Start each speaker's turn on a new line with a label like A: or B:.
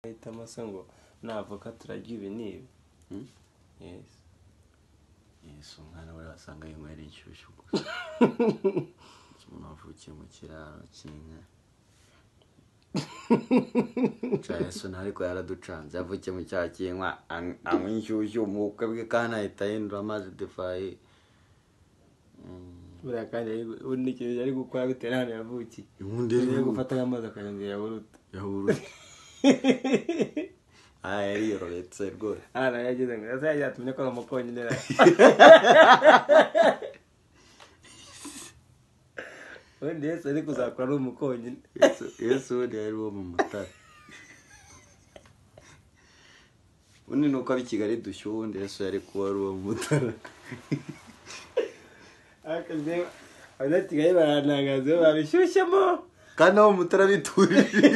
A: hitamo se ngo navoka turarya ibi n'ibi. Yes.
B: Yesu umwana we wasanga yinywera inshyushyu gusa. Umuntu wavukiye mu kiraro cy'inka. Yesu ntariko yaraducanze yavukiye mu cyaha cy'inka anywa inshyushyu umwuka bwe kandi ahita yindura amazi divayi.
A: Buriya kandi ubundi ikintu yari gukora bitewe n'ahantu yavukiye. Yari gufata nk'amazi akayongera yawurute.
B: Yari yororetse rwose.
A: Yagize ngo yasa yatumye ko amukonyine ra. Ubundi Yesu ari kuzakora ari umukonyine.
B: Yesu ubundi yari uwo mu Mutara. Ubundi nuko abi Kigali dushyuha ubundi Yesu yari kuba ari uwo mu Mutara.
A: Akaze abanyatigaye barantangaza babishyushyemo
B: kandi abo mu Mutara biturije.